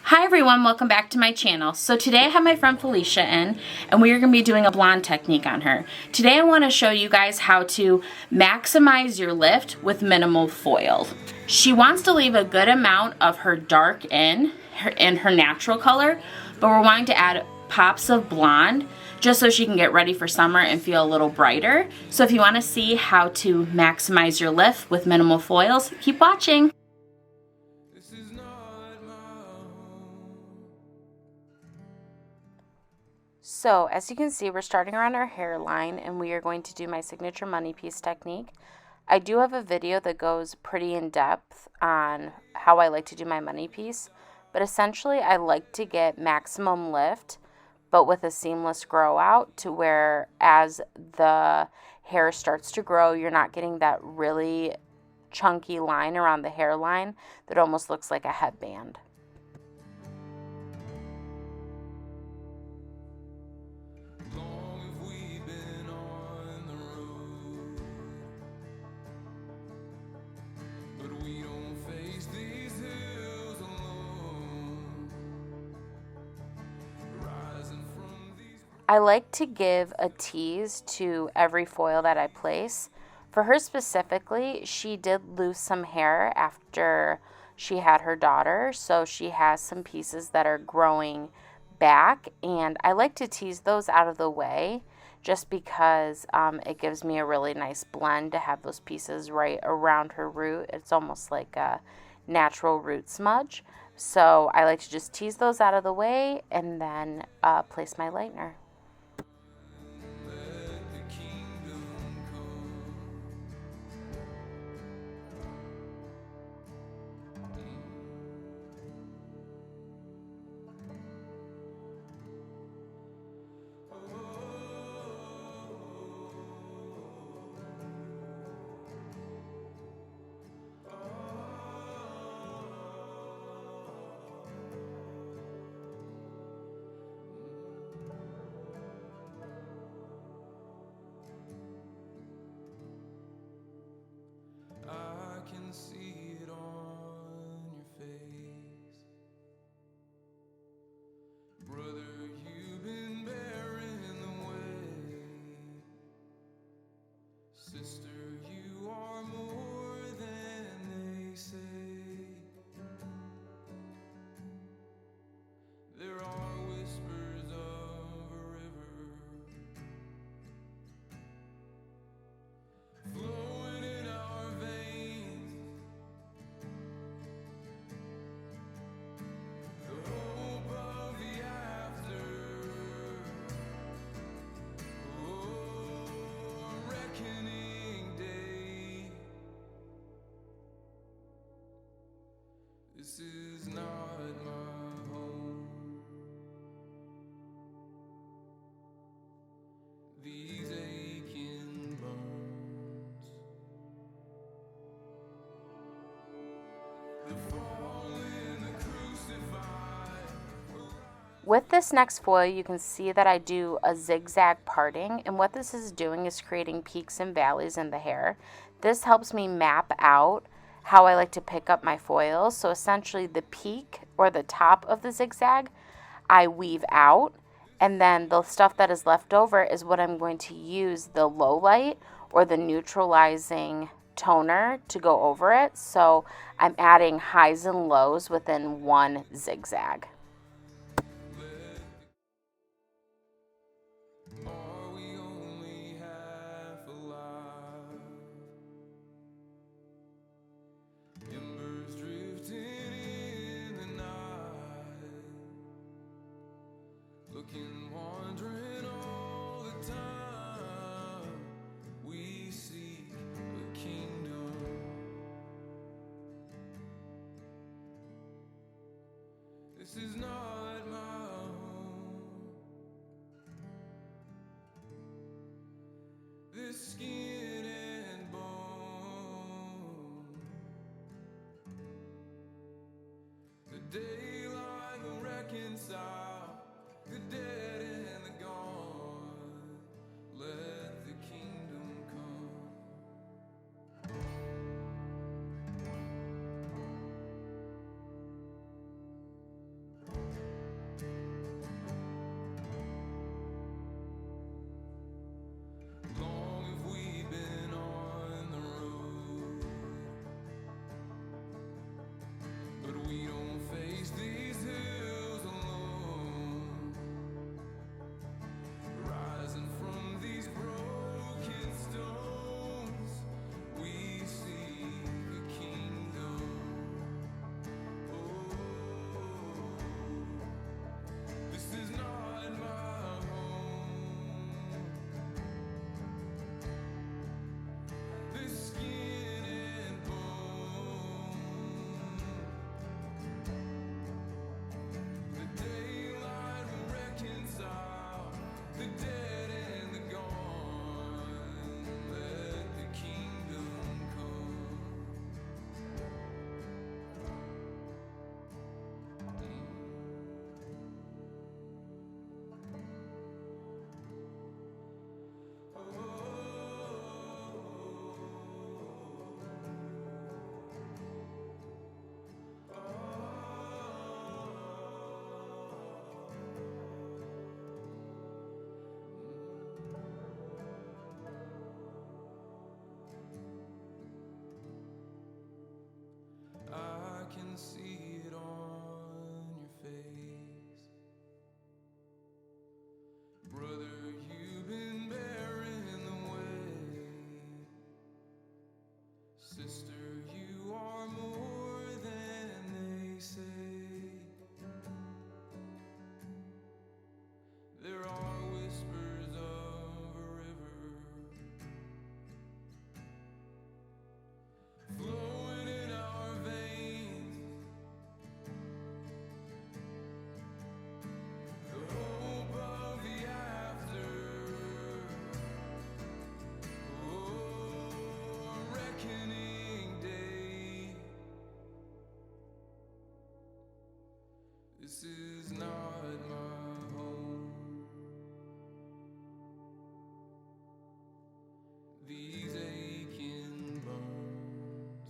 Hi everyone, welcome back to my channel. So today I have my friend Felicia in and we are going to be doing a blonde technique on her. Today I want to show you guys how to maximize your lift with minimal foil. She wants to leave a good amount of her dark in her natural color, but we're wanting to add pops of blonde just so she can get ready for summer and feel a little brighter. So if you want to see how to maximize your lift with minimal foils, keep watching. So as you can see, we're starting around our hairline and we are going to do my signature money piece technique. I do have a video that goes pretty in depth on how I like to do my money piece, but essentially I like to get maximum lift but with a seamless grow out, to where as the hair starts to grow, you're not getting that really chunky line around the hairline that almost looks like a headband. I like to give a tease to every foil that I place. For her specifically, she did lose some hair after she had her daughter, so she has some pieces that are growing back, and I like to tease those out of the way just because it gives me a really nice blend to have those pieces right around her root. It's almost like a natural root smudge. So I like to just tease those out of the way and then place my lightener. See it on your face, brother, you've been bearing the weight. Sister, you are more than they say. There are whispers of a river flowing in our veins. The hope of the after. Oh, a reckoning day. This is not my home. These aching bones. The fallen, the crucified. With this next foil, you can see that I do a zigzag parting, and what this is doing is creating peaks and valleys in the hair. This helps me map out how I like to pick up my foils. So essentially the peak or the top of the zigzag, I weave out, and then the stuff that is left over is what I'm going to use the low light or the neutralizing toner to go over it. So I'm adding highs and lows within one zigzag. Are we only half alive? Embers drifting in the night, looking, wandering all the time. We seek a kingdom. This is not my home. This skin and bone. The daylight will reconcile the dead and the gone. Let the kingdom come. This is not my home. These aching bones,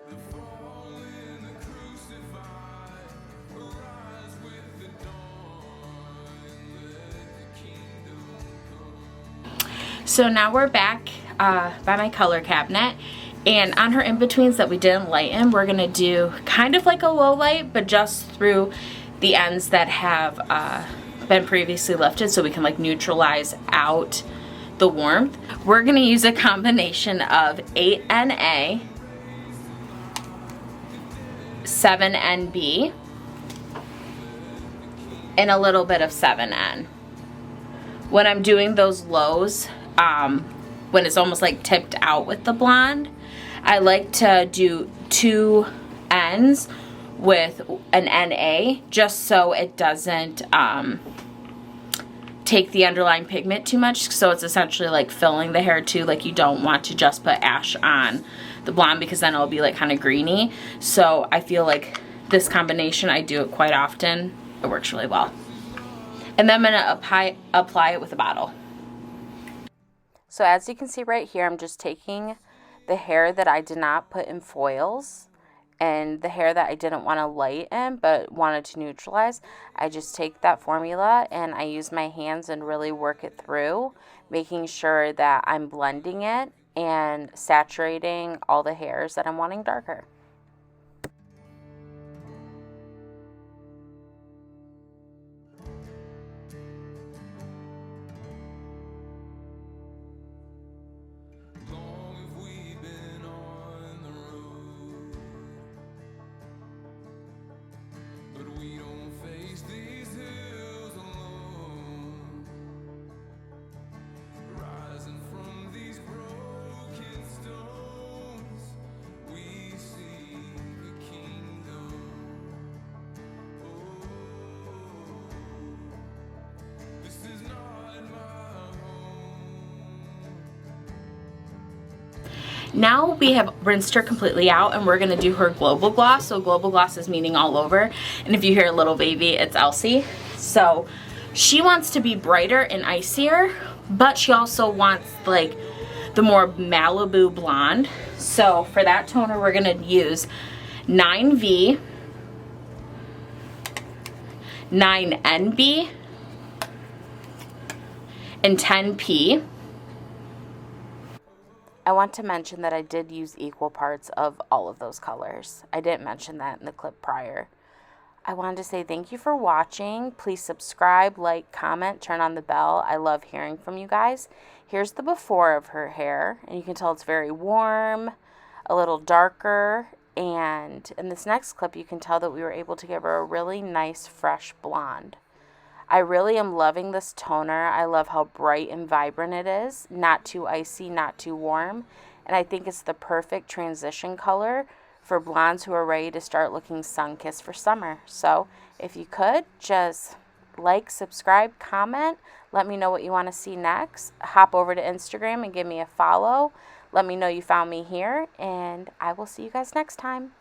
the fallen, the crucified, arise with the dawn. Let the kingdom come. So now we're back by my color cabinet, and on her in-betweens that we didn't lighten, we're gonna do kind of like a low light, but just through the ends that have been previously lifted, so we can like neutralize out the warmth. We're gonna use a combination of 8NA, 7NB, and a little bit of 7N. When I'm doing those lows, when it's almost like tipped out with the blonde, I like to do 2 ends with an NA, just so it doesn't take the underlying pigment too much. So it's essentially like filling the hair too. Like, you don't want to just put ash on the blonde, because then it'll be like kind of greeny. So I feel like this combination, I do it quite often. It works really well. And then I'm gonna apply it with a bottle. So as you can see right here, I'm just taking the hair that I did not put in foils and the hair that I didn't want to lighten but wanted to neutralize. I just take that formula and I use my hands and really work it through, making sure that I'm blending it and saturating all the hairs that I'm wanting darker. Long have we been on the road, but we don't face these hills alone. Rising from these broken stones, we see the kingdom. Oh, this is not my home. Now we have rinsed her completely out, and we're gonna do her global gloss. So global gloss is meaning all over. And if you hear a little baby, it's Elsie. So she wants to be brighter and icier, but she also wants like the more Malibu blonde. So for that toner, we're gonna use 9V, 9NB, and 10P. I want to mention that I did use equal parts of all of those colors. I didn't mention that in the clip prior. I wanted to say thank you for watching. Please subscribe, like, comment, turn on the bell. I love hearing from you guys. Here's the before of her hair, and you can tell it's very warm, a little darker, and in this next clip you can tell that we were able to give her a really nice fresh blonde. I really am loving this toner. I love how bright and vibrant it is. Not too icy, not too warm. And I think it's the perfect transition color for blondes who are ready to start looking sun-kissed for summer. So if you could, just like, subscribe, comment. Let me know what you want to see next. Hop over to Instagram and give me a follow. Let me know you found me here. And I will see you guys next time.